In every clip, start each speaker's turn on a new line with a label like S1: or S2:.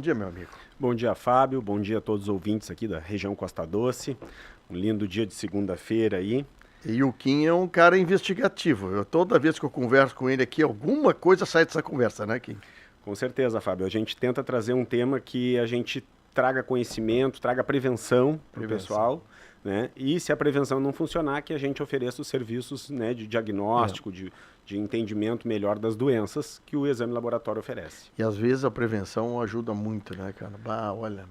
S1: Bom dia, meu amigo.
S2: Bom dia, Fábio. Bom dia a todos os ouvintes aqui da região Costa Doce. Um lindo dia de segunda-feira aí.
S1: E o Kim é um cara investigativo. Toda vez que eu converso com ele aqui, alguma coisa sai dessa conversa, né, Kim?
S2: Com certeza, Fábio. A gente tenta trazer um tema que a gente traga conhecimento, traga prevenção para o pessoal, né? E se a prevenção não funcionar, que a gente ofereça os serviços, né, de diagnóstico, de entendimento melhor das doenças que o exame laboratório oferece.
S1: E às vezes a prevenção ajuda muito, né, cara? Olha.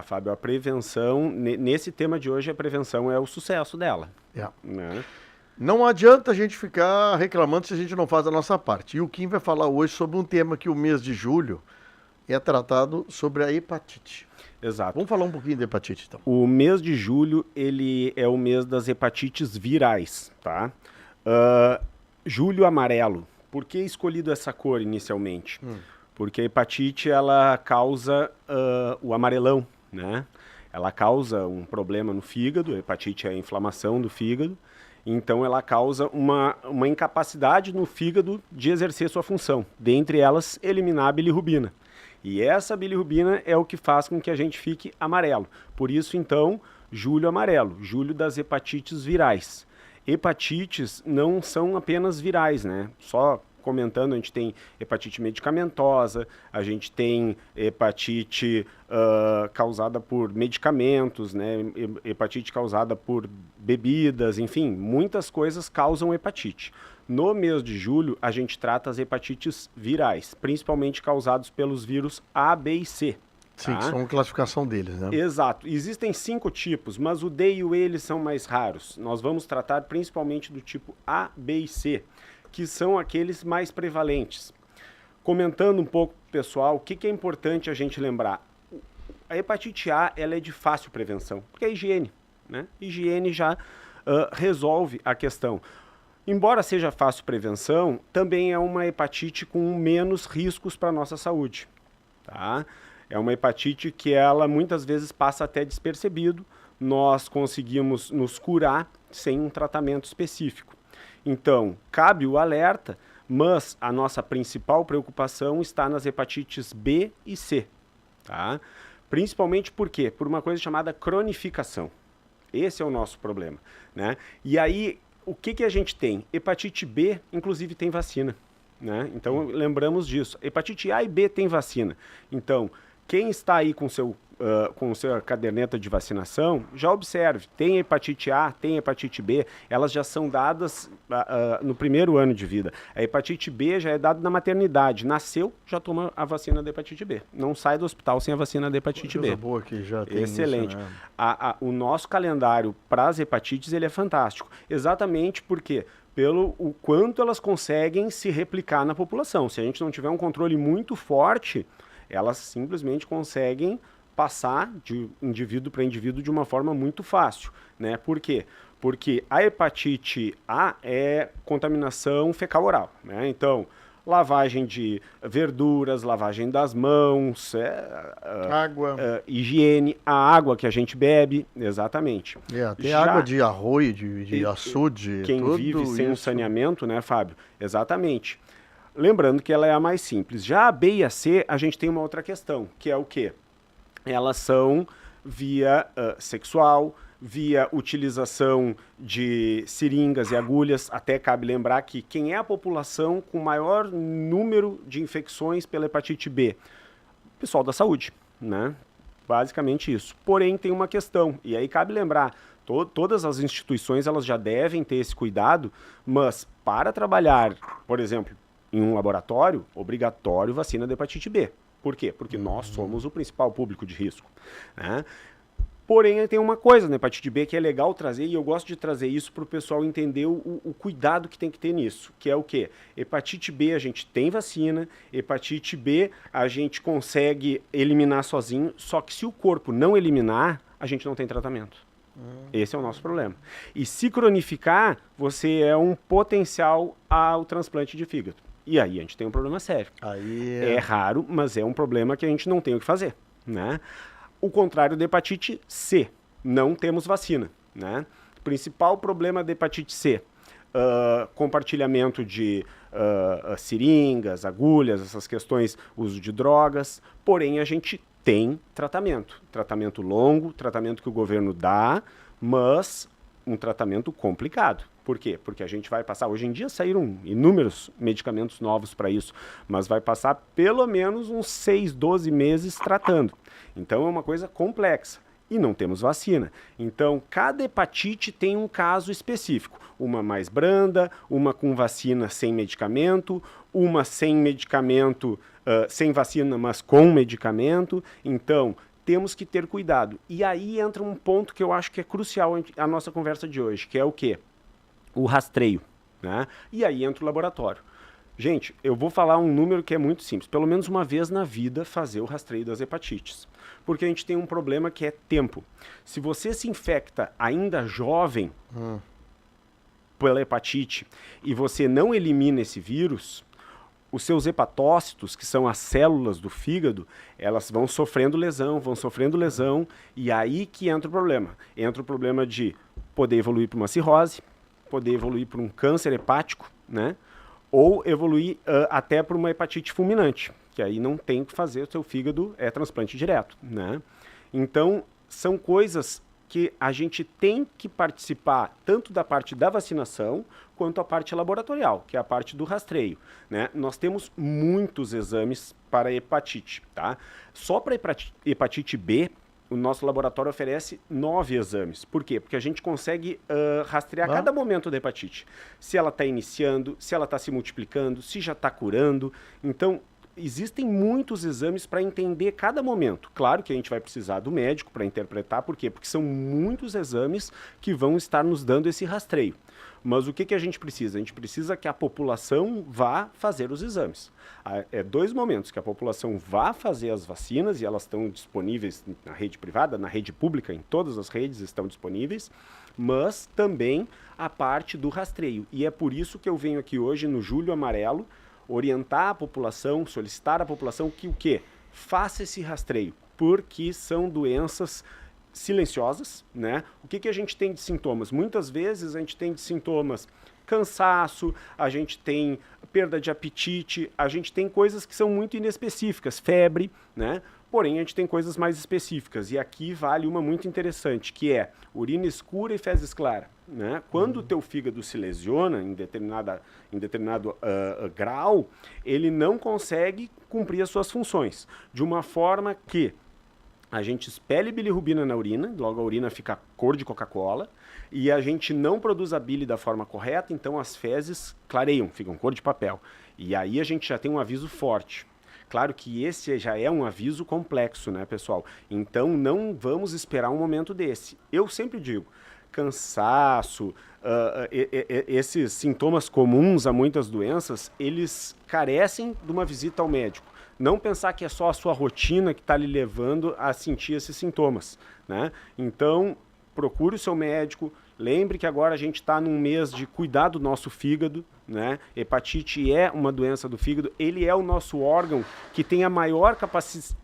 S2: Fábio, a prevenção, nesse tema de hoje, a prevenção é o sucesso dela.
S1: Yeah.
S2: Né?
S1: Não adianta a gente ficar reclamando se a gente não faz a nossa parte. E o Kim vai falar hoje sobre um tema que o mês de julho é tratado sobre a hepatite.
S2: Exato.
S1: Vamos falar um pouquinho de hepatite, então.
S2: O mês de julho, ele é o mês das hepatites virais, tá? Julho amarelo. Por que escolhido essa cor inicialmente? Porque a hepatite, ela causa o amarelão, né? Ela causa um problema no fígado, a hepatite é a inflamação do fígado, então ela causa uma incapacidade no fígado de exercer sua função, dentre elas eliminar a bilirrubina. E essa bilirrubina é o que faz com que a gente fique amarelo. Por isso, então, julho amarelo, julho das hepatites virais. Hepatites não são apenas virais, né? Só comentando, a gente tem hepatite medicamentosa, a gente tem hepatite causada por medicamentos, né? Hepatite causada por bebidas, enfim, muitas coisas causam hepatite. No mês de julho, a gente trata as hepatites virais, principalmente causados pelos vírus A, B e C.
S1: Sim, que são a classificação deles, né?
S2: Exato. Existem 5 tipos, mas o D e o E eles são mais raros. Nós vamos tratar principalmente do tipo A, B e C, que são aqueles mais prevalentes. Comentando um pouco, pessoal, o que é importante a gente lembrar? A hepatite A ela é de fácil prevenção, porque é higiene, né? Higiene já resolve a questão. Embora seja fácil prevenção, também é uma hepatite com menos riscos para a nossa saúde, tá? É uma hepatite que ela muitas vezes passa até despercebido, nós conseguimos nos curar sem um tratamento específico. Então, cabe o alerta, mas a nossa principal preocupação está nas hepatites B e C, tá? Principalmente por quê? Por uma coisa chamada cronificação. Esse é o nosso problema, né? E aí, o que a gente tem? Hepatite B, inclusive, tem vacina, né? Então, lembramos disso. Hepatite A e B tem vacina. Então, quem está aí com sua caderneta de vacinação, já observe, tem hepatite A, tem hepatite B, elas já são dadas no primeiro ano de vida. A hepatite B já é dada na maternidade, nasceu, já toma a vacina da hepatite B. Não sai do hospital sem a vacina da hepatite B.
S1: Boa que já tem
S2: excelente.
S1: Isso, né?
S2: O nosso calendário para as hepatites ele é fantástico, exatamente porque pelo o quanto elas conseguem se replicar na população. Se a gente não tiver um controle muito forte, elas simplesmente conseguem passar de indivíduo para indivíduo de uma forma muito fácil, né? Por quê? Porque a hepatite A é contaminação fecal-oral, né? Então, lavagem de verduras, lavagem das mãos,
S1: água,
S2: higiene, a água que a gente bebe, exatamente.
S1: Tem água de arroio, de açude,
S2: quem
S1: tudo
S2: vive sem
S1: isso.
S2: um saneamento, né, Fábio? Exatamente. Lembrando que ela é a mais simples. Já a B e a C, a gente tem uma outra questão, que é o quê? Elas são via sexual, via utilização de seringas e agulhas. Até cabe lembrar que quem é a população com maior número de infecções pela hepatite B? O pessoal da saúde, né? Basicamente isso. Porém, tem uma questão, e aí cabe lembrar, todas as instituições elas já devem ter esse cuidado, mas para trabalhar, por exemplo, em um laboratório, obrigatório vacina da hepatite B. Por quê? Porque nós somos o principal público de risco, né? Porém, tem uma coisa na hepatite B que é legal trazer, e eu gosto de trazer isso para o pessoal entender o cuidado que tem que ter nisso, que é o quê? Hepatite B a gente tem vacina, hepatite B a gente consegue eliminar sozinho, só que se o corpo não eliminar, a gente não tem tratamento. Esse é o nosso problema. E se cronificar, você é um potencial ao transplante de fígado. E aí a gente tem um problema sério. É raro, mas é um problema que a gente não tem o que fazer, né? O contrário da hepatite C, não temos vacina, né? Principal problema da hepatite C, compartilhamento de seringas, agulhas, essas questões, uso de drogas, porém a gente Tem tratamento longo, tratamento que o governo dá, mas um tratamento complicado. Por quê? Porque a gente vai passar, hoje em dia saíram inúmeros medicamentos novos para isso, mas vai passar pelo menos uns 6, 12 meses tratando. Então é uma coisa complexa. E não temos vacina. Então, cada hepatite tem um caso específico. Uma mais branda, uma com vacina sem medicamento, uma sem medicamento, sem vacina, mas com medicamento. Então, temos que ter cuidado. E aí entra um ponto que eu acho que é crucial a nossa conversa de hoje, que é o quê? O rastreio, né? E aí entra o laboratório. Gente, eu vou falar um número que é muito simples. Pelo menos uma vez na vida fazer o rastreio das hepatites. Porque a gente tem um problema que é tempo. Se você se infecta ainda jovem pela hepatite e você não elimina esse vírus, os seus hepatócitos, que são as células do fígado, elas vão sofrendo lesão, e aí que entra o problema. Entra o problema de poder evoluir para uma cirrose, poder evoluir para um câncer hepático, né? Ou evoluir até para uma hepatite fulminante, que aí não tem o que fazer, o seu fígado é transplante direto, né? Então, são coisas que a gente tem que participar tanto da parte da vacinação quanto a parte laboratorial, que é a parte do rastreio, né? Nós temos muitos exames para hepatite, tá? Só para hepatite B, o nosso laboratório oferece 9 exames. Por quê? Porque a gente consegue rastrear cada momento da hepatite. Se ela está iniciando, se ela está se multiplicando, se já está curando. Então, existem muitos exames para entender cada momento. Claro que a gente vai precisar do médico para interpretar. Por quê? Porque são muitos exames que vão estar nos dando esse rastreio. Mas o que a gente precisa? A gente precisa que a população vá fazer os exames. É 2 momentos, que a população vá fazer as vacinas, e elas estão disponíveis na rede privada, na rede pública, em todas as redes estão disponíveis, mas também a parte do rastreio. E é por isso que eu venho aqui hoje no Julho Amarelo, orientar a população, solicitar à população que o quê? Faça esse rastreio, porque são doenças silenciosas, né? O que a gente tem de sintomas? Muitas vezes a gente tem de sintomas cansaço, a gente tem perda de apetite, a gente tem coisas que são muito inespecíficas, febre, né? Porém, a gente tem coisas mais específicas. E aqui vale uma muito interessante, que é urina escura e fezes claras, né? Quando o teu fígado se lesiona em determinado grau, ele não consegue cumprir as suas funções. De uma forma que a gente expele bilirrubina na urina, logo a urina fica cor de Coca-Cola, e a gente não produz a bile da forma correta, então as fezes clareiam, ficam cor de papel. E aí a gente já tem um aviso forte. Claro que esse já é um aviso complexo, né, pessoal? Então não vamos esperar um momento desse. Eu sempre digo, cansaço, esses sintomas comuns a muitas doenças, eles carecem de uma visita ao médico. Não pensar que é só a sua rotina que está lhe levando a sentir esses sintomas, né? Então, procure o seu médico. Lembre que agora a gente está num mês de cuidar do nosso fígado, né? Hepatite é uma doença do fígado. Ele é o nosso órgão que tem a maior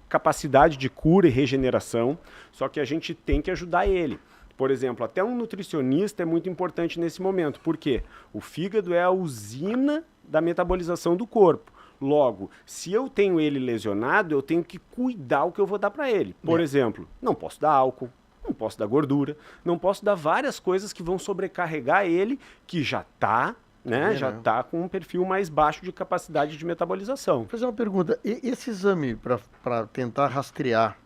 S2: capacidade de cura e regeneração, só que a gente tem que ajudar ele. Por exemplo, até um nutricionista é muito importante nesse momento. Por quê? O fígado é a usina da metabolização do corpo. Logo, se eu tenho ele lesionado, eu tenho que cuidar o que eu vou dar para ele. Por exemplo, não posso dar álcool, não posso dar gordura, não posso dar várias coisas que vão sobrecarregar ele, que já está, né, já está com um perfil mais baixo de capacidade de metabolização.
S1: Vou fazer uma pergunta. Esse exame para tentar rastrear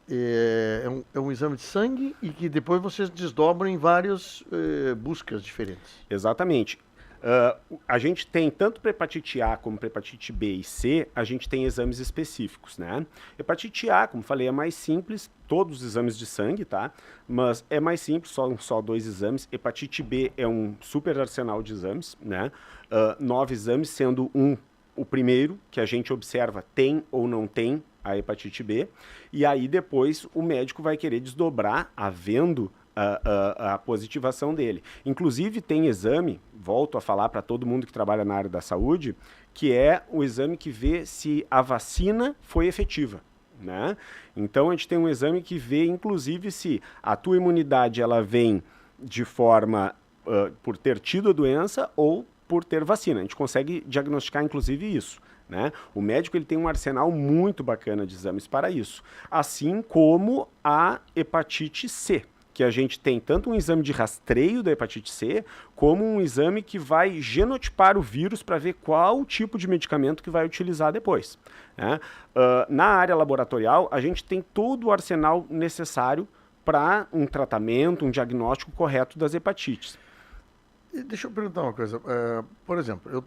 S1: é um exame de sangue e que depois vocês desdobram em várias buscas diferentes?
S2: Exatamente. A gente tem, tanto para hepatite A como para hepatite B e C, a gente tem exames específicos, né? Hepatite A, como falei, é mais simples, todos os exames de sangue, tá? Mas é mais simples, só 2 exames. Hepatite B é um super arsenal de exames, né? 9 exames, sendo o primeiro que a gente observa tem ou não tem a hepatite B, e aí depois o médico vai querer desdobrar, havendo a positivação dele. Inclusive tem exame, volto a falar para todo mundo que trabalha na área da saúde, que é o exame que vê se a vacina foi efetiva, né? Então a gente tem um exame que vê inclusive se a tua imunidade ela vem de forma por ter tido a doença ou por ter vacina. A gente consegue diagnosticar inclusive isso, né? O médico ele tem um arsenal muito bacana de exames para isso, assim como a hepatite C, que a gente tem tanto um exame de rastreio da hepatite C, como um exame que vai genotipar o vírus para ver qual tipo de medicamento que vai utilizar depois, né? Na área laboratorial, a gente tem todo o arsenal necessário para um tratamento, um diagnóstico correto das hepatites.
S1: E deixa eu perguntar uma coisa. Por exemplo,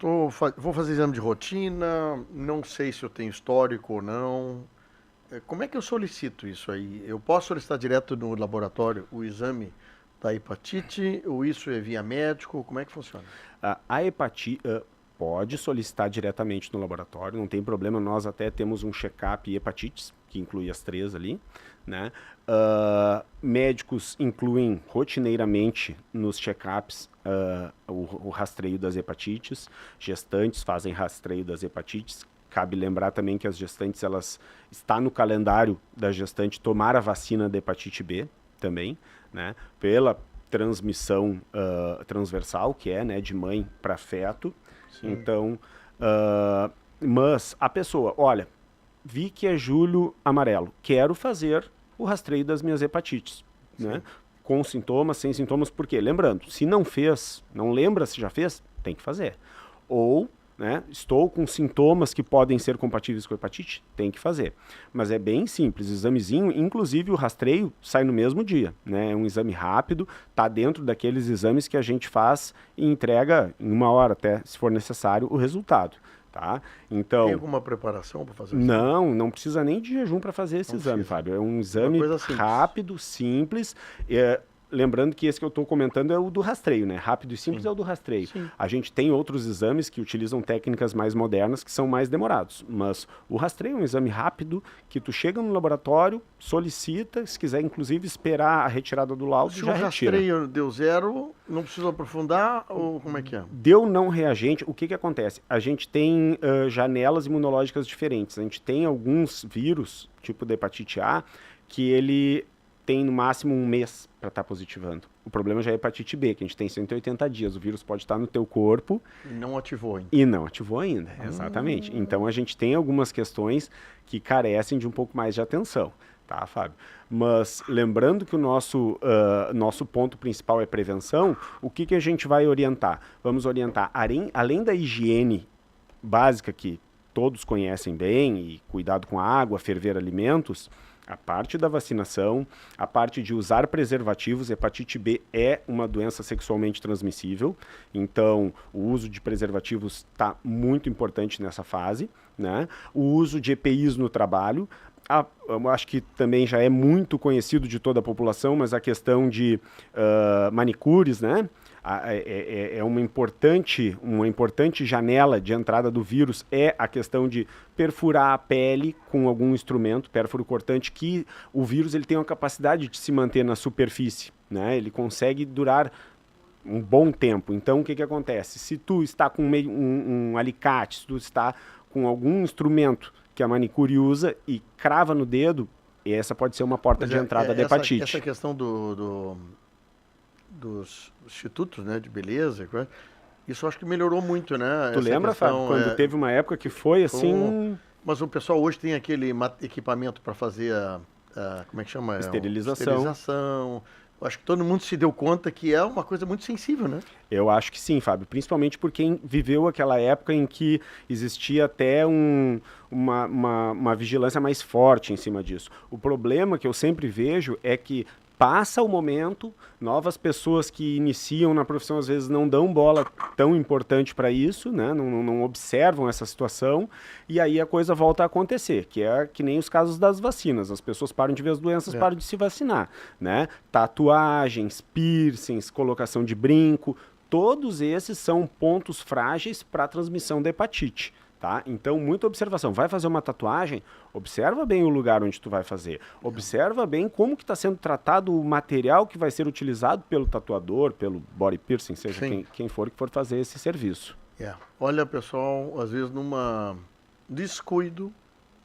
S1: vou fazer exame de rotina, não sei se eu tenho histórico ou não. Como é que eu solicito isso aí? Eu posso solicitar direto no laboratório o exame da hepatite, ou isso é via médico? Como é que funciona?
S2: A hepatite pode solicitar diretamente no laboratório, não tem problema. Nós até temos um check-up hepatites, que inclui as 3 ali, né? Médicos incluem rotineiramente nos check-ups o rastreio das hepatites, gestantes fazem rastreio das hepatites. Cabe lembrar também que as gestantes, está no calendário da gestante tomar a vacina da hepatite B também, né? Pela transmissão transversal, que é, né, de mãe para feto. Sim. Então, mas a pessoa, olha, vi que é julho amarelo, quero fazer o rastreio das minhas hepatites, né? Com sintomas, sem sintomas, por quê? Lembrando, se não fez, não lembra se já fez, tem que fazer. Ou, né, estou com sintomas que podem ser compatíveis com hepatite, tem que fazer. Mas é bem simples, examezinho, inclusive o rastreio sai no mesmo dia, né? É um exame rápido, está dentro daqueles exames que a gente faz e entrega em 1 hora até, se for necessário, o resultado. Tá? Então,
S1: tem alguma preparação para fazer isso?
S2: Não precisa nem de jejum para fazer esse exame, Fábio. É um exame rápido, simples. Lembrando que esse que eu estou comentando é o do rastreio, né? Rápido e simples é o do rastreio. Sim. A gente tem outros exames que utilizam técnicas mais modernas que são mais demorados. Mas o rastreio é um exame rápido que tu chega no laboratório, solicita, se quiser inclusive esperar a retirada do laudo, já retira. Se o
S1: rastreio deu 0, não precisa aprofundar ou como é que é?
S2: Deu não reagente, o que acontece? A gente tem janelas imunológicas diferentes. A gente tem alguns vírus, tipo da hepatite A, que ele tem no máximo 1 mês para estar positivando. O problema já é a hepatite B, que a gente tem 180 dias. O vírus pode estar no teu corpo.
S1: E não ativou ainda.
S2: E não ativou ainda, exatamente. Então a gente tem algumas questões que carecem de um pouco mais de atenção, tá, Fábio? Mas lembrando que o nosso ponto principal é prevenção, o que a gente vai orientar? Vamos orientar, além da higiene básica que todos conhecem bem, e cuidado com a água, ferver alimentos, a parte da vacinação, a parte de usar preservativos. Hepatite B é uma doença sexualmente transmissível, então o uso de preservativos está muito importante nessa fase, né? O uso de EPIs no trabalho, eu acho que também já é muito conhecido de toda a população, mas a questão de manicures, né? É uma importante janela de entrada do vírus, é a questão de perfurar a pele com algum instrumento, pérfuro cortante, que o vírus ele tem uma capacidade de se manter na superfície, né? Ele consegue durar um bom tempo. Então, o que acontece? Se tu está com um alicate, se tu está com algum instrumento que a manicure usa e crava no dedo, essa pode ser uma porta de entrada da hepatite.
S1: Essa questão dos institutos, né, de beleza, isso acho que melhorou muito, né?
S2: Tu lembra, Fábio, quando teve uma época que foi assim...
S1: Mas o pessoal hoje tem aquele equipamento para fazer como é que chama? Esterilização. Eu acho que todo mundo se deu conta que é uma coisa muito sensível, né?
S2: Eu acho que sim, Fábio. Principalmente por quem viveu aquela época em que existia até uma vigilância mais forte em cima disso. O problema que eu sempre vejo é que passa o momento, novas pessoas que iniciam na profissão às vezes não dão bola tão importante para isso, né? Não observam essa situação, e aí a coisa volta a acontecer, que é que nem os casos das vacinas. As pessoas param de ver as doenças, param de se vacinar, né? Tatuagens, piercings, colocação de brinco, todos esses são pontos frágeis para a transmissão da hepatite. Tá? Então, muita observação. Vai fazer uma tatuagem? Observa bem o lugar onde tu vai fazer. Observa bem como que está sendo tratado o material que vai ser utilizado pelo tatuador, pelo body piercing, seja quem for que for fazer esse serviço.
S1: Olha, pessoal, às vezes numa descuido,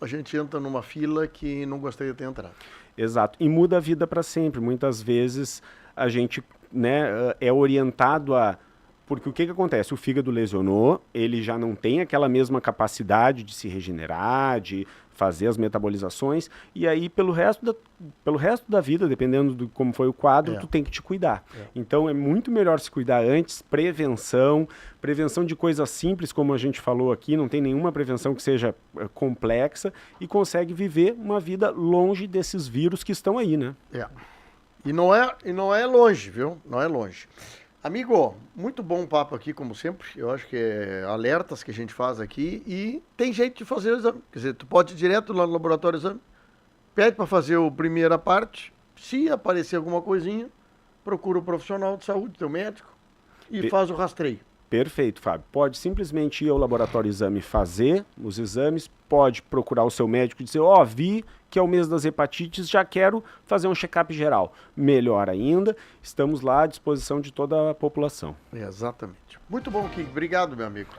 S1: a gente entra numa fila que não gostaria de ter entrado.
S2: Exato. E muda a vida para sempre. Muitas vezes a gente, né, é orientado a Porque o que acontece? O fígado lesionou, ele já não tem aquela mesma capacidade de se regenerar, de fazer as metabolizações, e aí pelo resto da vida, dependendo de como foi o quadro, tu tem que te cuidar. Então é muito melhor se cuidar antes, prevenção de coisas simples, como a gente falou aqui, não tem nenhuma prevenção que seja complexa, e consegue viver uma vida longe desses vírus que estão aí, né?
S1: E não é longe, viu? Não é longe. Amigo, muito bom o papo aqui, como sempre. Eu acho que é alertas que a gente faz aqui e tem jeito de fazer o exame. Quer dizer, tu pode ir direto lá no laboratório exame, pede para fazer a primeira parte, se aparecer alguma coisinha, procura o profissional de saúde, teu médico, e faz o rastreio.
S2: Perfeito, Fábio. Pode simplesmente ir ao laboratório exame fazer os exames, pode procurar o seu médico e dizer, vi que é o mês das hepatites, já quero fazer um check-up geral. Melhor ainda, estamos lá à disposição de toda a população.
S1: Exatamente. Muito bom, Kim. Obrigado, meu amigo.